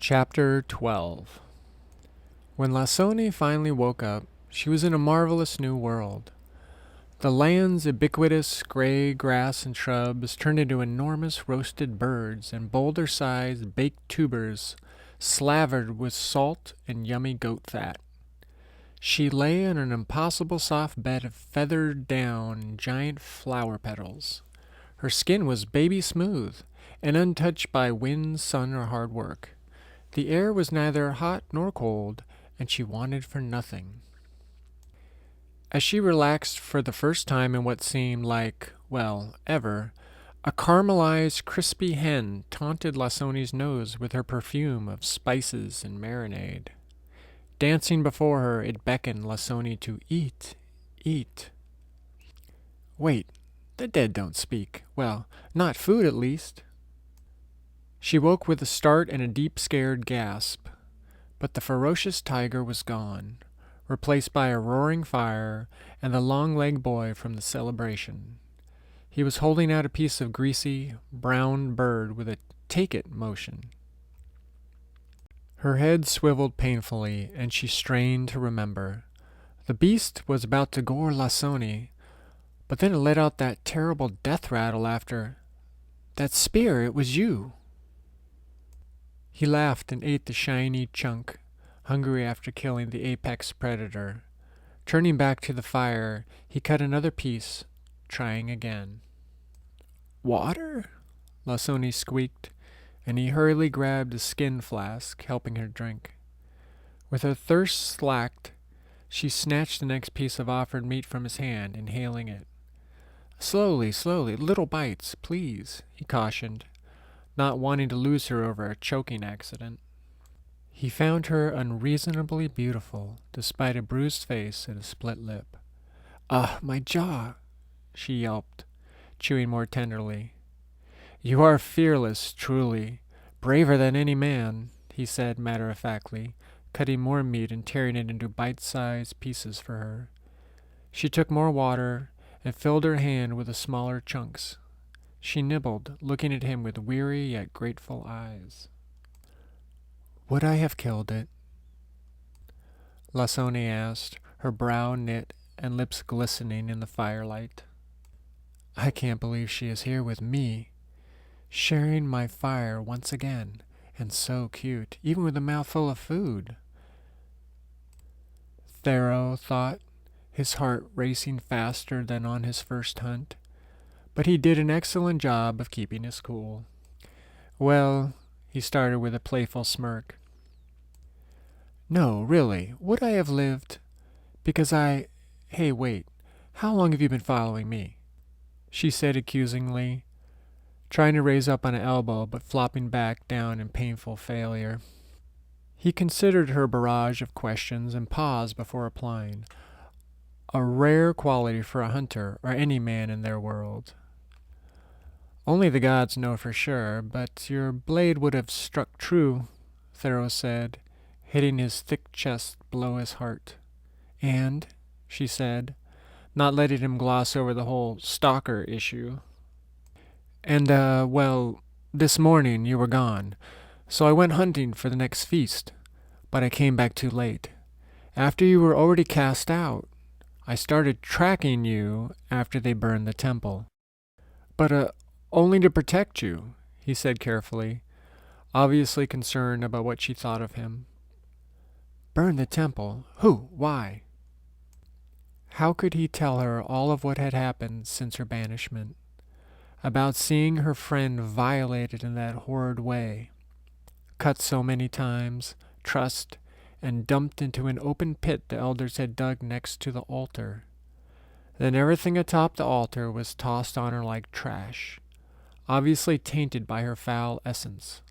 Chapter 12. When Lasoni finally woke up, she was in a marvelous new world. The land's ubiquitous gray grass and shrubs turned into enormous roasted birds and boulder-sized baked tubers slathered with salt and yummy goat fat. She lay on an impossible soft bed of feathered down and giant flower petals. Her skin was baby smooth and untouched by wind, sun, or hard work. The air was neither hot nor cold, and she wanted for nothing. As she relaxed for the first time in what seemed like, well, ever, a caramelized, crispy hen taunted Lasoni's nose with her perfume of spices and marinade. Dancing before her, it beckoned Lasoni to eat, eat. Wait, the dead don't speak. Well, not food at least. She woke with a start and a deep scared gasp, but the ferocious tiger was gone, replaced by a roaring fire and the long-legged boy from the celebration. He was holding out a piece of greasy, brown bird with a take-it motion. Her head swiveled painfully, and she strained to remember. The beast was about to gore Lasoni, but then it let out that terrible death rattle after. That spear, it was you. He laughed and ate the shiny chunk, hungry after killing the apex predator. Turning back to the fire, he cut another piece, trying again. Water? Lasoni squeaked, and he hurriedly grabbed a skin flask, helping her drink. With her thirst slaked, she snatched the next piece of offered meat from his hand, inhaling it. Slowly, slowly, little bites, please, he cautioned, not wanting to lose her over a choking accident. He found her unreasonably beautiful, despite a bruised face and a split lip. My jaw, she yelped, chewing more tenderly. You are fearless, truly, braver than any man, he said matter-of-factly, cutting more meat and tearing it into bite-sized pieces for her. She took more water and filled her hand with the smaller chunks. She nibbled, looking at him with weary yet grateful eyes. Would I have killed it? Lasoni asked, her brow knit and lips glistening in the firelight. I can't believe she is here with me, sharing my fire once again, and so cute, even with a mouthful of food. Thero thought, his heart racing faster than on his first hunt. But he did an excellent job of keeping his cool. Well, he started with a playful smirk. No, really, would I have lived? Because Hey, wait, how long have you been following me? She said accusingly, trying to raise up on an elbow but flopping back down in painful failure. He considered her barrage of questions and paused before replying, a rare quality for a hunter or any man in their world. Only the gods know for sure, but your blade would have struck true, Thero said, hitting his thick chest below his heart. And, she said, not letting him gloss over the whole stalker issue. And, this morning you were gone, so I went hunting for the next feast, but I came back too late. After you were already cast out, I started tracking you after they burned the temple. But, only to protect you, he said carefully, obviously concerned about what she thought of him. Burn the temple? Who? Why? How could he tell her all of what had happened since her banishment? About seeing her friend violated in that horrid way, cut so many times, trussed, and dumped into an open pit the elders had dug next to the altar. Then everything atop the altar was tossed on her like trash, obviously tainted by her foul essence.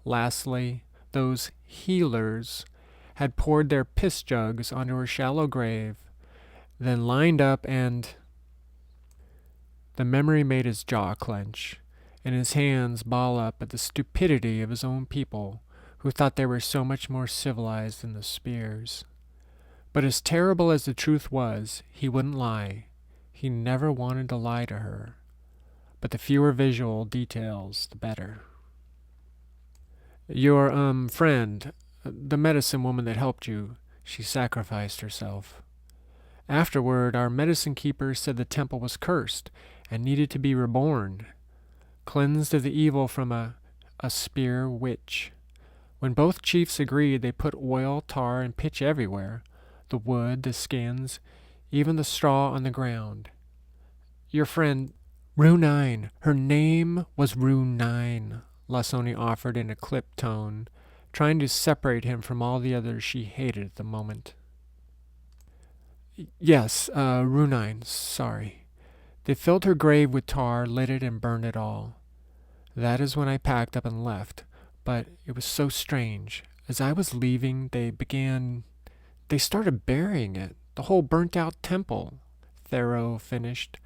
Lastly, those healers had poured their piss jugs onto her shallow grave, then lined up and... The memory made his jaw clench, and his hands ball up at the stupidity of his own people, who thought they were so much more civilized than the Spears. But as terrible as the truth was, he wouldn't lie. He never wanted to lie to her. But the fewer visual details, the better. Your, friend, the medicine woman that helped you, she sacrificed herself. Afterward, our medicine keeper said the temple was cursed and needed to be reborn, cleansed of the evil from a spear witch. When both chiefs agreed, they put oil, tar, and pitch everywhere, the wood, the skins, even the straw on the ground. Your friend, Rue 9, her name was Rue 9, Lasoni offered in a clipped tone, trying to separate him from all the others she hated at the moment. Yes, Rue 9, sorry. They filled her grave with tar, lit it, and burned it all. That is when I packed up and left, but it was so strange. As I was leaving, they started burying it, the whole burnt out temple, Thoreau finished,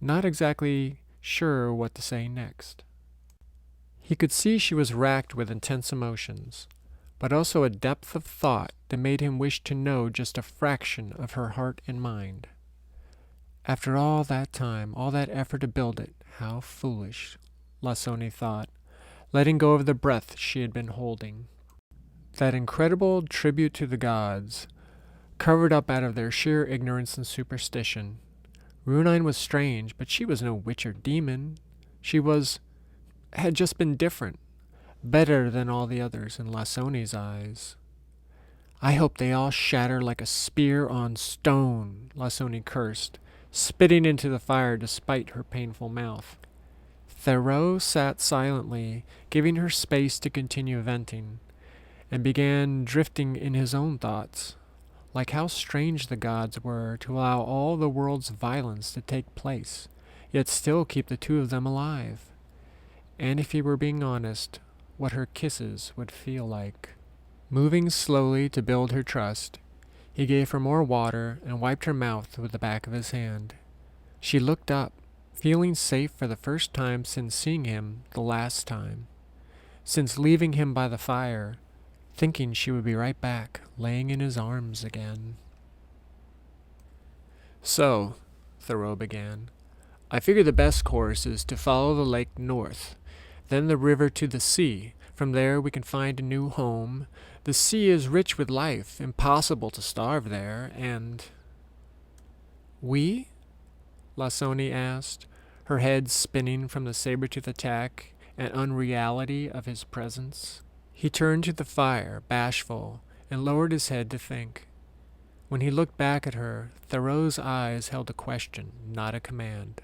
not exactly sure what to say next. He could see she was racked with intense emotions, but also a depth of thought that made him wish to know just a fraction of her heart and mind. After all that time, all that effort to build it, how foolish, Lasoni thought, letting go of the breath she had been holding. That incredible tribute to the gods, covered up out of their sheer ignorance and superstition. Rue 9 was strange, but she was no witch or demon. She had just been different, better than all the others in Lasoni's eyes. I hope they all shatter like a spear on stone, Lasoni cursed, spitting into the fire despite her painful mouth. Thoreau sat silently, giving her space to continue venting, and began drifting in his own thoughts, like how strange the gods were to allow all the world's violence to take place, yet still keep the two of them alive. And if he were being honest, what her kisses would feel like. Moving slowly to build her trust, he gave her more water and wiped her mouth with the back of his hand. She looked up, feeling safe for the first time since seeing him the last time, since leaving him by the fire, thinking she would be right back, laying in his arms again. So, Thoreau began, I figure the best course is to follow the lake north, then the river to the sea. From there we can find a new home. The sea is rich with life, impossible to starve there, and... We? Lasoni asked, her head spinning from the saber-tooth attack and unreality of his presence. He turned to the fire, bashful, and lowered his head to think. When he looked back at her, Thoreau's eyes held a question, not a command.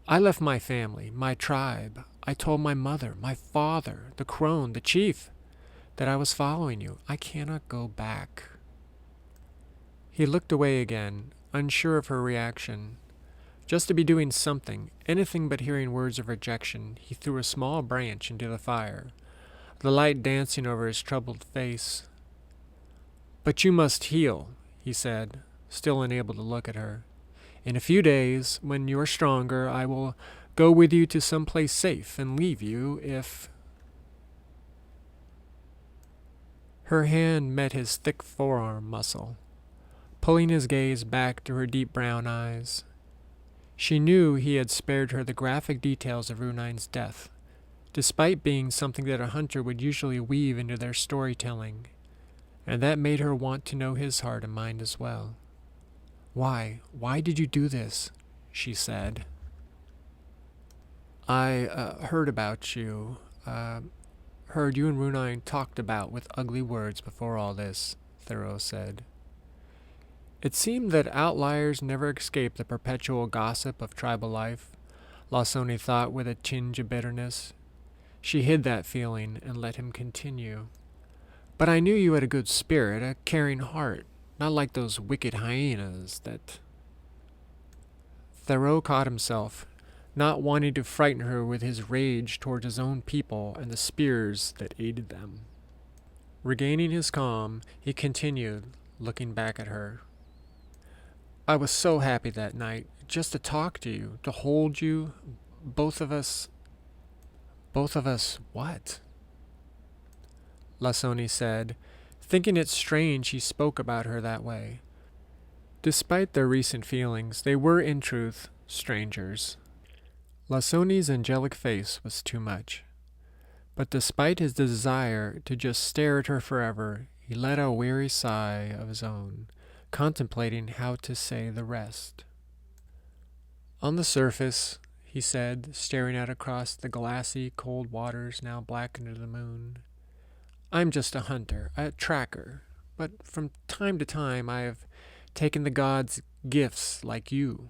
I left my family, my tribe. I told my mother, my father, the crone, the chief, that I was following you. I cannot go back. He looked away again, unsure of her reaction. Just to be doing something, anything but hearing words of rejection, he threw a small branch into the fire, the light dancing over his troubled face. But you must heal, he said, still unable to look at her. In a few days, when you are stronger, I will go with you to some place safe and leave you if... Her hand met his thick forearm muscle, pulling his gaze back to her deep brown eyes. She knew he had spared her the graphic details of Rue 9's death, despite being something that a hunter would usually weave into their storytelling, and that made her want to know his heart and mind as well. Why did you do this? She said. I heard about you. Heard you and Rue 9 talked about with ugly words before all this, Thoreau said. It seemed that outliers never escape the perpetual gossip of tribal life, Lasoni thought with a tinge of bitterness. She hid that feeling and let him continue. But I knew you had a good spirit, a caring heart, not like those wicked hyenas that... Thoreau caught himself, not wanting to frighten her with his rage toward his own people and the spears that aided them. Regaining his calm, he continued, looking back at her. I was so happy that night, just to talk to you, to hold you, both of us... Both of us what? Lasoni said, thinking it strange he spoke about her that way. Despite their recent feelings, they were in truth strangers. Lasoni's angelic face was too much. But despite his desire to just stare at her forever, he let out a weary sigh of his own, contemplating how to say the rest. On the surface, he said, staring out across the glassy, cold waters now blackened to the moon, I'm just a hunter, a tracker, but from time to time I have taken the gods' gifts like you.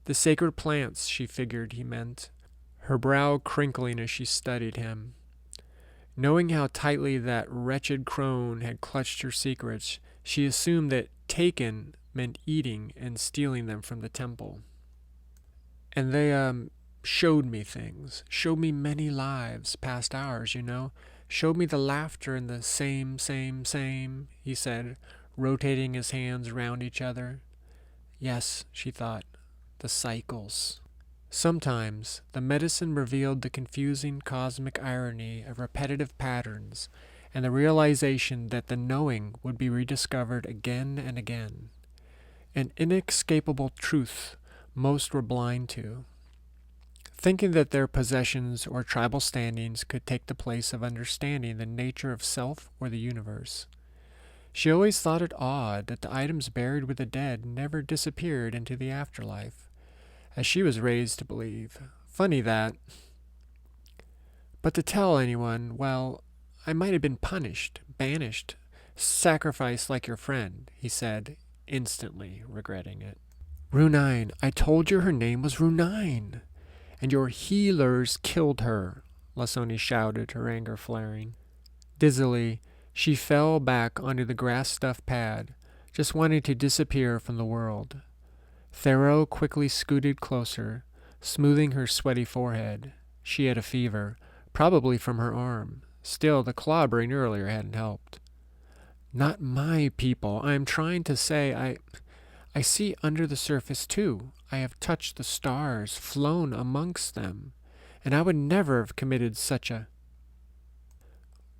The sacred plants, she figured he meant, her brow crinkling as she studied him. Knowing how tightly that wretched crone had clutched her secrets, she assumed that taken meant eating and stealing them from the temple. And they, showed me things, showed me many lives past ours, showed me the laughter and the same, he said, rotating his hands around each other. Yes, she thought, the cycles. Sometimes the medicine revealed the confusing cosmic irony of repetitive patterns and the realization that the knowing would be rediscovered again and again. An inescapable truth most were blind to, thinking that their possessions or tribal standings could take the place of understanding the nature of self or the universe. She always thought it odd that the items buried with the dead never disappeared into the afterlife, as she was raised to believe. Funny that. But to tell anyone, well, I might have been punished, banished, sacrificed like your friend, he said, instantly regretting it. Runine, I told you her name was Runine, and your healers killed her, Lasoni shouted, her anger flaring. Dizzily, she fell back onto the grass-stuffed pad, just wanting to disappear from the world. Theroux quickly scooted closer, smoothing her sweaty forehead. She had a fever, probably from her arm. Still, the clobbering earlier hadn't helped. Not my people. I am trying to say I see under the surface too. I have touched the stars, flown amongst them, and I would never have committed such a...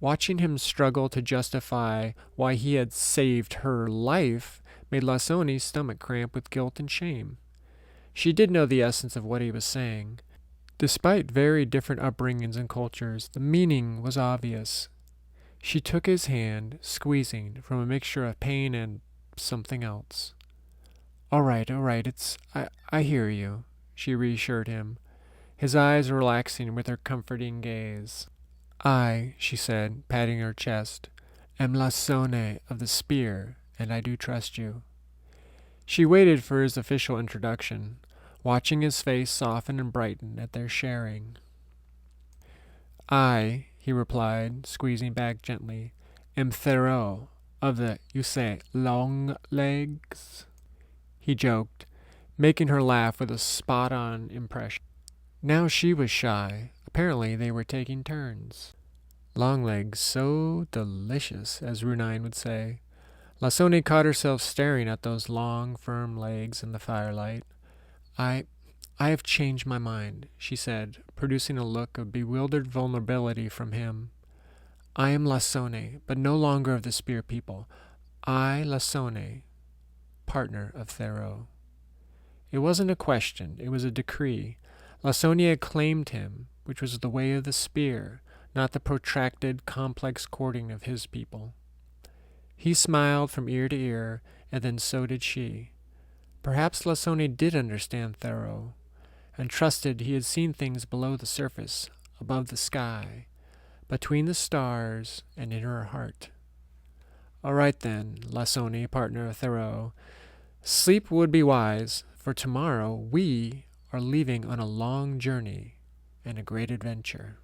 Watching him struggle to justify why he had saved her life made Lasoni's stomach cramp with guilt and shame. She did know the essence of what he was saying. Despite very different upbringings and cultures, the meaning was obvious. She took his hand, squeezing from a mixture of pain and something else. All right, I hear you, she reassured him, his eyes relaxing with her comforting gaze. I, she said, patting her chest, am Lasone of the Spear, and I do trust you. She waited for his official introduction, watching his face soften and brighten at their sharing. I, he replied, squeezing back gently, am Theroux of the, you say, long legs? He joked, making her laugh with a spot-on impression. Now she was shy. Apparently they were taking turns. Longlegs, so delicious, as Runine would say. Lasoni caught herself staring at those long, firm legs in the firelight. I have changed my mind, she said, producing a look of bewildered vulnerability from him. I am Lasone, but no longer of the Spear people. I, Lasone, partner of Theroux. It wasn't a question, it was a decree. Lasoni had claimed him, which was the way of the Spear, not the protracted, complex courting of his people. He smiled from ear to ear, and then so did she. Perhaps Lasoni did understand Theroux, and trusted he had seen things below the surface, above the sky, between the stars, and in her heart. All right then, Lasoni, partner of Theroux, sleep would be wise, for tomorrow we are leaving on a long journey and a great adventure.